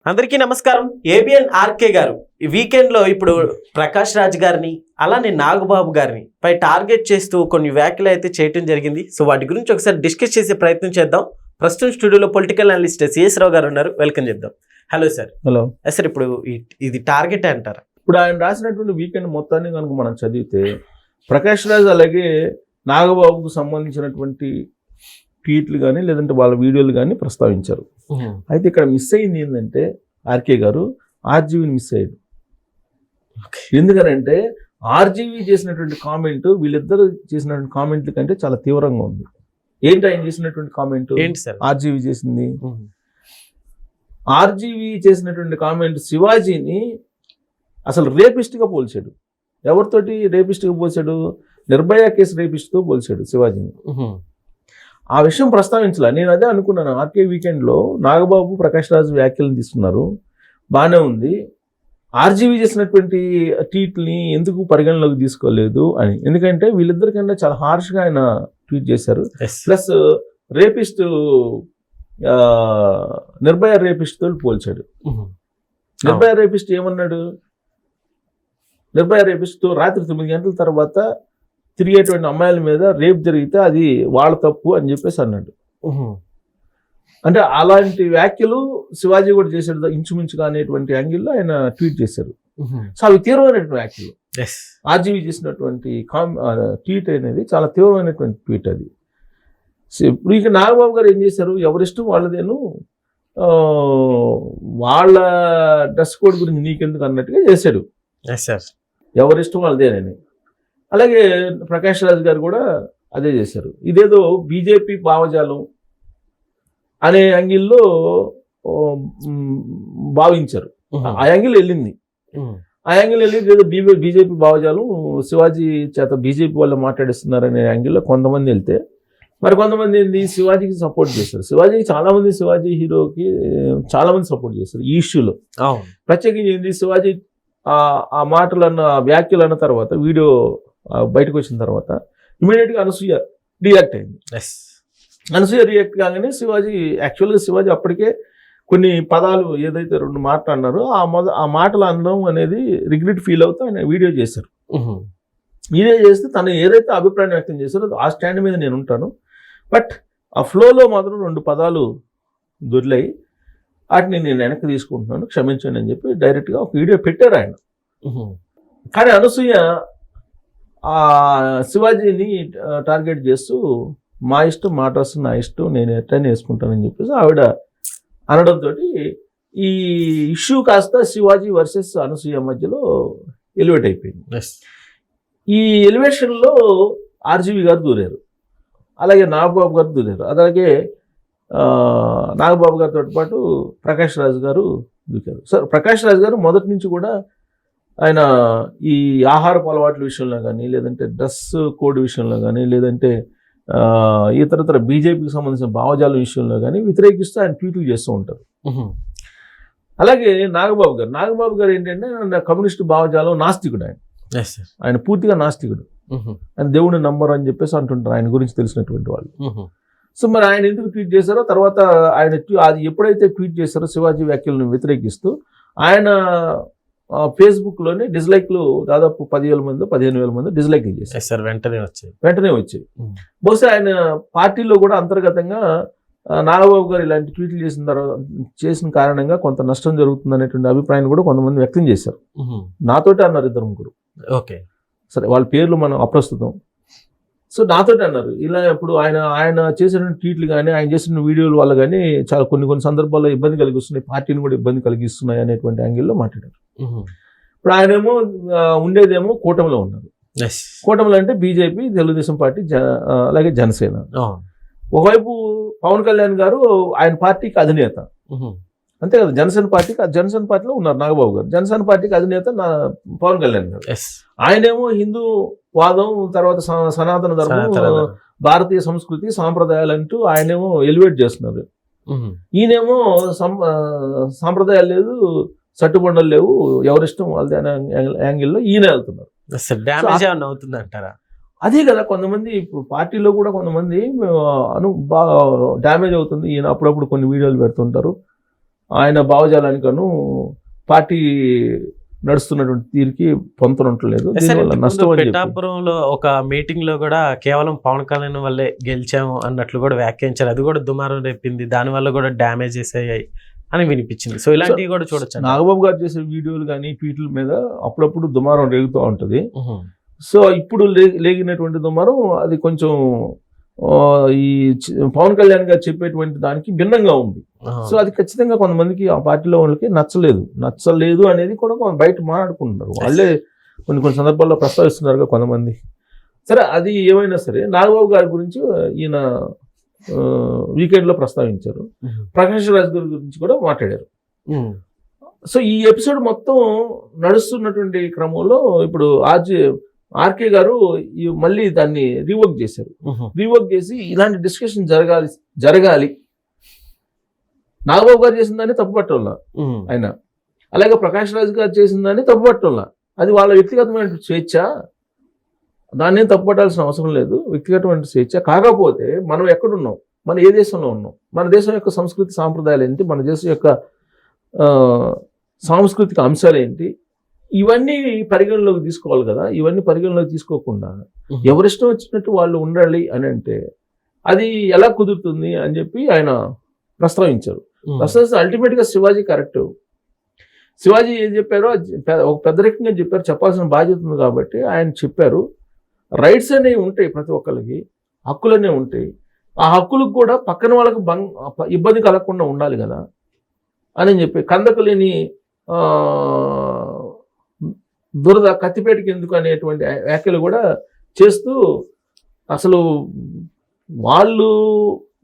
అందరికీ నమస్కారం. ABN RK గారు ఈ వీకెండ్ లో ఇప్పుడు ప్రకాష్ రాజ్ గారిని అలానే నాగబాబు గారిని పై టార్గెట్ చేస్తూ కొన్ని వ్యాఖ్యలు అయితే చేయడం జరిగింది. సో వాటి గురించి ఒకసారి డిస్కస్ చేసే ప్రయత్నం చేద్దాం. ప్రస్తుతం స్టూడియోలో పొలిటికల్ అనలిస్ట్ సిఎస్ రావు గారు ఉన్నారు. వెల్కమ్ చేద్దాం. Hello sir. హలో సార్, ఇప్పుడు ఇది టార్గెట్ అంటారా? ఇప్పుడు ఆయన రాసినటువంటి వీకెండ్ మొత్తాన్ని కనుక మనం చదివితే ప్రకాష్ రాజ్ అలాగే నాగబాబుకు సంబంధించినటువంటి ట్వీట్లు కానీ లేదంటే వాళ్ళ వీడియోలు కానీ ప్రస్తావించారు. అయితే ఇక్కడ మిస్ అయింది ఏంటంటే ఆర్కే గారు ఆర్జీవీని మిస్ అయ్యాడు. ఎందుకనంటే ఆర్జీవీ చేసినటువంటి కామెంట్ వీళ్ళిద్దరు చేసినటువంటి కామెంట్ల కంటే చాలా తీవ్రంగా ఉంది. ఏంటి ఆయన చేసినటువంటి కామెంట్? ఏంటి సార్ ఆర్జీవీ చేసింది? ఆర్జీవీ చేసినటువంటి కామెంట్ శివాజీని అసలు రేపిస్ట్గా పోల్చాడు. ఎవరితోటి రేపిస్ట్గా పోల్చాడు? నిర్భయ కేసు రేపిస్ట్తో పోల్చాడు శివాజీని. ఆ విషయం ప్రస్తావించాల. నేను అదే అనుకున్నాను. ఆర్కే వీకెండ్లో నాగబాబు ప్రకాష్ రాజ్ వ్యాఖ్యలను తీసుకున్నారు, బాగానే ఉంది. ఆర్జీవీ చేసినటువంటి ట్వీట్ని ఎందుకు పరిగణలోకి తీసుకోలేదు అని. ఎందుకంటే వీళ్ళిద్దరికన్నా చాలా హార్ష్గా ఆయన ట్వీట్ చేశారు. ప్లస్ రేపిస్ట్ నిర్భయ రేపిస్ట్తో పోల్చాడు. నిర్భయ రేపిస్ట్ ఏమన్నాడు? నిర్భయ రేపిస్ట్తో రాత్రి 9 గంటల తర్వాత తిరిగేటువంటి అమ్మాయిల మీద రేప్ జరిగితే అది వాళ్ళ తప్పు అని చెప్పేసి అన్నాడు. అంటే అలాంటి వ్యాఖ్యలు శివాజీ కూడా చేశాడు ఇంచుమించుగా అనేటువంటి యాంగిల్లో ఆయన ట్వీట్ చేశారు. సో అవి తీవ్రమైనటువంటి వ్యాఖ్యలు. ఆర్జీవీ చేసినటువంటి ట్వీట్ అనేది చాలా తీవ్రమైనటువంటి ట్వీట్ అది. ఇప్పుడు ఇక నాగబాబు గారు ఏం చేశారు? ఎవరిష్టం వాళ్ళదేను, వాళ్ళ డ్రెస్ కోడ్ గురించి నీకెందుకు అన్నట్టుగా చేశాడు. ఎవరిష్టం వాళ్ళదేనని. అలాగే ప్రకాష్ రాజ్ గారు కూడా అదే చేశారు. ఇదేదో బీజేపీ భావజాలం అనే యాంగిల్లో భావించారు. ఆ యాంగిల్ వెళ్ళింది. ఏదో బీజేపీ భావజాలం శివాజీ చేత బీజేపీ వాళ్ళు మాట్లాడిస్తున్నారనే యాంగిల్లో కొంతమంది వెళ్తే, మరి కొంతమంది ఏంది శివాజీకి సపోర్ట్ చేశారు. శివాజీకి చాలామంది, శివాజీ హీరోకి చాలామంది సపోర్ట్ చేశారు ఈ ఇష్యూలో. ప్రత్యేకించి ఏంది శివాజీ ఆ మాటలు అన్న వ్యాఖ్యలు అన్న తర్వాత వీడియో బయటకు వచ్చిన తర్వాత ఇమీడియట్గా అనసూయ రియాక్ట్ అయింది. అనసూయ రియాక్ట్ కాగానే యాక్చువల్గా శివాజీ అప్పటికే కొన్ని పదాలు ఏదైతే 2 మాటలు అన్నారో ఆ మాటలు అనడం అనేది రిగ్రెట్ ఫీల్ అవుతూ ఆయన వీడియో చేశారు. వీడియో చేస్తే తను ఏదైతే అభిప్రాయం వ్యక్తం చేశారో ఆ స్టాండ్ మీద నేను ఉంటాను, బట్ ఆ ఫ్లోలో మాత్రం 2 పదాలు దొరిలాయి, వాటిని నేను వెనక్కి తీసుకుంటున్నాను, క్షమించండి అని చెప్పి డైరెక్ట్గా ఒక వీడియో పెట్టారు ఆయన. కానీ అనసూయ శివాజీని టార్గెట్ చేస్తూ మా ఇష్టం, మా డ్రెస్ నా ఇష్టం, నేను ఎట్లయినా వేసుకుంటానని చెప్పేసి ఆవిడ అనడంతో ఈ ఇష్యూ కాస్త శివాజీ వర్సెస్ అనసూయ మధ్యలో ఎలివేట్ అయిపోయింది. ఈ ఎలివేషన్లో ఆర్జీవీ గారు దూరారు, అలాగే నాగబాబు గారు దూరారు, అలాగే నాగబాబు గారితో పాటు ప్రకాష్ రాజ్ గారు దూకారు. సార్, ప్రకాష్ రాజ్ గారు మొదటి నుంచి కూడా ఆయన ఈ ఆహారపు అలవాట్ల విషయంలో కానీ, లేదంటే డ్రెస్ కోడ్ విషయంలో కానీ, లేదంటే ఇతరతర బీజేపీకి సంబంధించిన భావజాలం విషయంలో కానీ వ్యతిరేకిస్తూ ఆయన ట్వీట్లు చేస్తూ ఉంటారు. అలాగే నాగబాబు గారు ఏంటంటే కమ్యూనిస్టు భావజాలం నాస్తికుడు. ఆయన పూర్తిగా నాస్తికుడు. ఆయన దేవుడిని నమ్మరు అని చెప్పేసి అంటుంటారు ఆయన గురించి తెలిసినటువంటి వాళ్ళు. సో మరి ఆయన ఎందుకు ట్వీట్ చేశారో తర్వాత ఆయన అది ఎప్పుడైతే ట్వీట్ చేశారో శివాజీ వ్యాఖ్యలను వ్యతిరేకిస్తూ ఆయన ఫేస్బుక్లోనే డిస్లైక్లు దాదాపు 10,000 మంది 15,000 మంది డిస్లైక్లు చేశారు. వెంటనే వచ్చాయి. బహుశా ఆయన పార్టీలో కూడా అంతర్గతంగా నాగబాబు గారు ఇలాంటి ట్వీట్లు చేసిన కారణంగా కొంత నష్టం జరుగుతుంది అనేటువంటి అభిప్రాయాన్ని కూడా కొంతమంది వ్యక్తం చేశారు. నాతోటి అన్నారు 2-3. ఓకే, సరే, వాళ్ళ పేర్లు మనం అప్రస్తుతం. సో నాతోటి అన్నారు ఇలా ఇప్పుడు ఆయన చేసిన ట్వీట్లు కానీ ఆయన చేసిన వీడియోల వల్ల కానీ చాలా కొన్ని సందర్భాల్లో ఇబ్బంది కలిగిస్తున్నాయి, పార్టీని కూడా ఇబ్బంది కలిగిస్తున్నాయి అనేటువంటి యాంగిల్లో మాట్లాడారు. ఇప్పుడు ఆయనేమో ఉండేదేమో కూటమిలో ఉన్నారు. కూటమిలో అంటే బీజేపీ, తెలుగుదేశం పార్టీ, అలాగే జనసేన. ఒకవైపు పవన్ కళ్యాణ్ గారు ఆయన పార్టీకి అధినేత, అంతే కదా. జనసేన పార్టీలో ఉన్నారు నాగబాబు గారు. జనసేన పార్టీకి అధినేత పవన్ కళ్యాణ్ గారు. ఆయనేమో హిందూ వాదం, తర్వాత సనాతన ధర్మం, భారతీయ సంస్కృతి సాంప్రదాయాలు అంటూ ఆయనేమో ఎలివేట్ చేస్తున్నారు. ఈయనేమో సాంప్రదాయాలు లేదు, సట్టుబండలు లేవు, ఎవరిష్టం వాళ్ళది అనే యాంగిల్లో ఈయన వెళ్తున్నారు. అదే కదా కొంతమంది ఇప్పుడు పార్టీలో కూడా కొంతమంది బాగా డ్యామేజ్ అవుతుంది. ఈయన అప్పుడప్పుడు కొన్ని వీడియోలు పెడుతుంటారు, ఆయన భావజాలానికను పార్టీ నడుస్తున్నటువంటి తీరుకి పొంతనుంటలేదు. దీనివల్ల నష్టం అని చెప్పి పిఠాపురంలో ఒక మీటింగ్ లో కూడా కేవలం పవన్ కళ్యాణ్ వల్లే గెలిచాము అన్నట్లు కూడా వ్యాఖ్యానించారు. అది కూడా దుమారం రేపింది, దాని వల్ల కూడా డ్యామేజెస్ అయ్యాయి అని వినిపించింది. సో ఇలాంటివి కూడా చూడొచ్చు. నాగబాబు గారు చేసే వీడియోలు కానీ ట్వీట్ల మీద అప్పుడప్పుడు దుమారం రేగుతూ ఉంటది. సో ఇప్పుడు లేగినటువంటి దుమారం అది కొంచెం ఈ పవన్ కళ్యాణ్ గారు చెప్పేటువంటి దానికి భిన్నంగా ఉంది. సో అది ఖచ్చితంగా కొంతమందికి ఆ పార్టీలో వాళ్ళకి నచ్చలేదు అనేది కూడా బయట మాట్లాడుకుంటున్నారు. వాళ్ళే కొన్ని సందర్భాల్లో ప్రస్తావిస్తున్నారు కొంతమంది. సరే, అది ఏమైనా సరే నాగబాబు గారి గురించి ఈయన వీకెండ్లో ప్రస్తావించారు. ప్రకాష్ రాజ్ గారి గురించి కూడా మాట్లాడారు. సో ఈ ఎపిసోడ్ మొత్తం నడుస్తున్నటువంటి క్రమంలో ఇప్పుడు ఆర్కే గారు మళ్ళీ దాన్ని రీవర్క్ చేశారు. రీవర్క్ చేసి ఇలాంటి డిస్కషన్ జరగాలి, నాగబాబు గారు చేసిన దాన్ని తప్పుపట్టంలా ఆయన, అలాగే ప్రకాష్ రాజ్ గారు చేసిన దాన్ని తప్పుపట్టంలా. అది వాళ్ళ వ్యక్తిగతమైన స్వేచ్ఛ, దాన్ని తప్పుపట్టాల్సిన అవసరం లేదు, వ్యక్తిగతమైన స్వేచ్ఛ. కాకపోతే మనం ఎక్కడున్నాం, మనం ఏ దేశంలో ఉన్నాం, మన దేశం యొక్క సంస్కృతి సాంప్రదాయాలు ఏంటి, మన దేశం యొక్క సాంస్కృతిక అంశాలు ఏంటి, ఇవన్నీ పరిగణలోకి తీసుకోవాలి కదా. ఇవన్నీ పరిగణలోకి తీసుకోకుండా ఎవరిష్టం వచ్చినట్టు వాళ్ళు ఉండాలి అని అంటే అది ఎలా కుదురుతుంది అని చెప్పి ఆయన ప్రస్తావించారు. అల్టిమేట్గా శివాజీ కరెక్ట్. శివాజీ ఏం చెప్పారో ఒక పెద్దరికంగా చెప్పారు, చెప్పాల్సిన బాధ్యత ఉంది కాబట్టి ఆయన చెప్పారు. రైట్స్ అనేవి ఉంటాయి, ప్రతి ఒక్కరికి హక్కులు అనేవి ఉంటాయి. ఆ హక్కులకు కూడా పక్కన వాళ్ళకి ఇబ్బంది కలగకుండా ఉండాలి కదా అని చెప్పి, కందకు లేని దురద కత్తిపేటకి ఎందుకు అనేటువంటి వ్యాఖ్యలు కూడా చేస్తూ, అసలు వాళ్ళు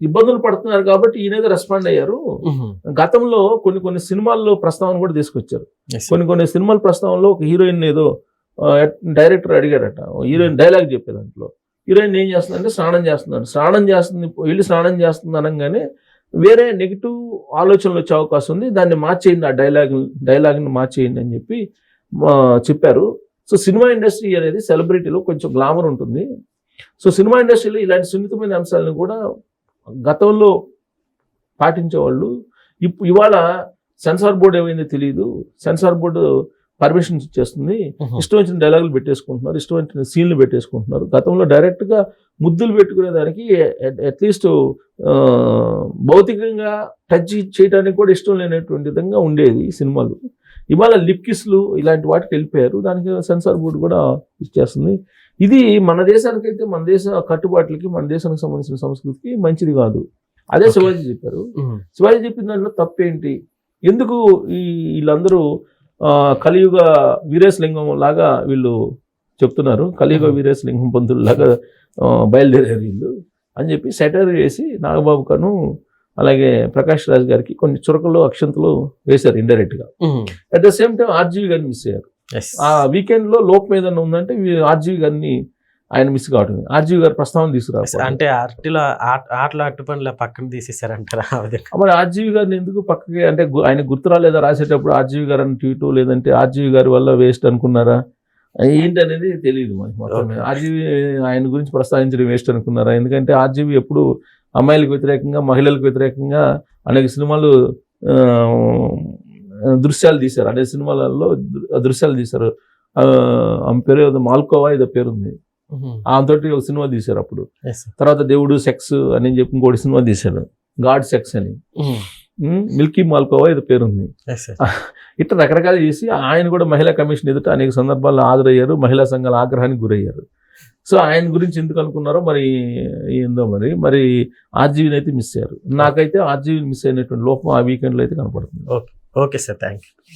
ఇబ్బందులు పడుతున్నారు కాబట్టి ఈయనేదో రెస్పాండ్ అయ్యారు. గతంలో కొన్ని సినిమాల్లో ప్రస్తావన కూడా తీసుకొచ్చారు. కొన్ని సినిమాల ప్రస్తావనలో ఒక హీరోయిన్ ఏదో డైరెక్టర్ అడిగారట, హీరోయిన్ డైలాగ్ చెప్పే దాంట్లో హీరోయిన్ ఏం చేస్తుందంటే స్నానం చేస్తుంది, వెళ్ళి స్నానం చేస్తుంది అనగానే వేరే నెగిటివ్ ఆలోచనలు వచ్చే అవకాశం ఉంది, దాన్ని మార్చేయండి, ఆ డైలాగ్ని మార్చేయండి అని చెప్పి చెప్పారు. సో సినిమా ఇండస్ట్రీ అనేది సెలబ్రిటీలో కొంచెం గ్లామర్ ఉంటుంది. సో సినిమా ఇండస్ట్రీలో ఇలాంటి సున్నితమైన అంశాలను కూడా గతంలో పాటించేవాళ్ళు ఇవాళ సెన్సార్ బోర్డు ఏమైందో తెలియదు, సెన్సార్ బోర్డు పర్మిషన్స్ ఇచ్చేస్తుంది, ఇష్టం వచ్చిన డైలాగులు పెట్టేసుకుంటున్నారు, ఇష్టం వచ్చిన సీన్లు పెట్టేసుకుంటున్నారు. గతంలో డైరెక్ట్గా ముద్దులు పెట్టుకునేదానికి అట్లీస్ట్ భౌతికంగా టచ్ చేయడానికి కూడా ఇష్టం లేనటువంటి విధంగా ఉండేది సినిమాలు. ఇవాళ లిప్ కిస్లు ఇలాంటి వాటికి వెళ్ళిపోయారు, దానికి సెన్సార్ బోర్డు కూడా ఇచ్చేస్తుంది. ఇది మన దేశానికైతే, మన దేశ కట్టుబాట్లకి, మన దేశానికి సంబంధించిన సంస్కృతికి మంచిది కాదు. అదే శివాజీ చెప్పారు. శివాజీ చెప్పిన దాంట్లో తప్పేంటి, ఎందుకు వీళ్ళందరూ కలియుగ వీరేశలింగం లాగా వీళ్ళు చెప్తున్నారు, కలియుగ వీరేశలింగం పంతులు లాగా బయలుదేరారు వీళ్ళు అని చెప్పి సెటైర్ వేసి నాగబాబు గారు అలాగే ప్రకాష్ రాజ్ గారికి కొన్ని చురకలు అక్షంతలు వేశారు ఇండైరెక్ట్గా. At the same time RGV గారిని మిస్ అయ్యారు. ఆ వీకెండ్లో లోక్ మీద ఉందంటే ఆర్జీవి గారిని ఆయన మిస్ కావటం, ఆర్జీవి గారు ప్రస్తావన తీసుకురావాలి అంటే ఆటలు అట్టు పనుల పక్కన తీసేసారంటారా? మరి ఆర్జీవి గారిని ఎందుకు పక్కకి, అంటే ఆయన గుర్తు రాలేదా రాసేటప్పుడు ఆర్జీవి గారు అని ట్వీటు, లేదంటే ఆర్జీవి గారి వల్ల వేస్ట్ అనుకున్నారా ఏంటి అనేది తెలియదు మనకి. మొత్తం ఆర్జీవి ఆయన గురించి ప్రస్తావించడం వేస్ట్ అనుకున్నారా? ఎందుకంటే ఆర్జీవి ఎప్పుడు అమ్మాయిలకు వ్యతిరేకంగా, మహిళలకు వ్యతిరేకంగా అనేక సినిమాలు దృశ్యాలు తీశారు, అనేక సినిమాలలో దృశ్యాలు తీశారు. ఆమె పేరు ఏదో మాల్కోవా ఏదో పేరుంది, ఆమెతోటి ఒక సినిమా తీశారు అప్పుడు. తర్వాత దేవుడు సెక్స్ అని చెప్పి ఇంకోటి సినిమా తీశారు, గాడ్ సెక్స్ అని, మిల్కీ మాల్కోవా ఏదో పేరుంది. ఇట్లా రకరకాలు చేసి ఆయన కూడా మహిళా కమిషన్ ఎదుట అనేక సందర్భాల్లో హాజరయ్యారు, మహిళా సంఘాల ఆగ్రహానికి గురయ్యారు. సో ఆయన గురించి ఎందుకు అనుకున్నారో మరి ఏందో మరి ఆర్జీవిని అయితే మిస్ అయ్యారు. నాకైతే ఆర్జీవిని మిస్ అయినటువంటి లోపం ఆ వీకెండ్లో అయితే కనపడుతుంది. Okay sir, thank you.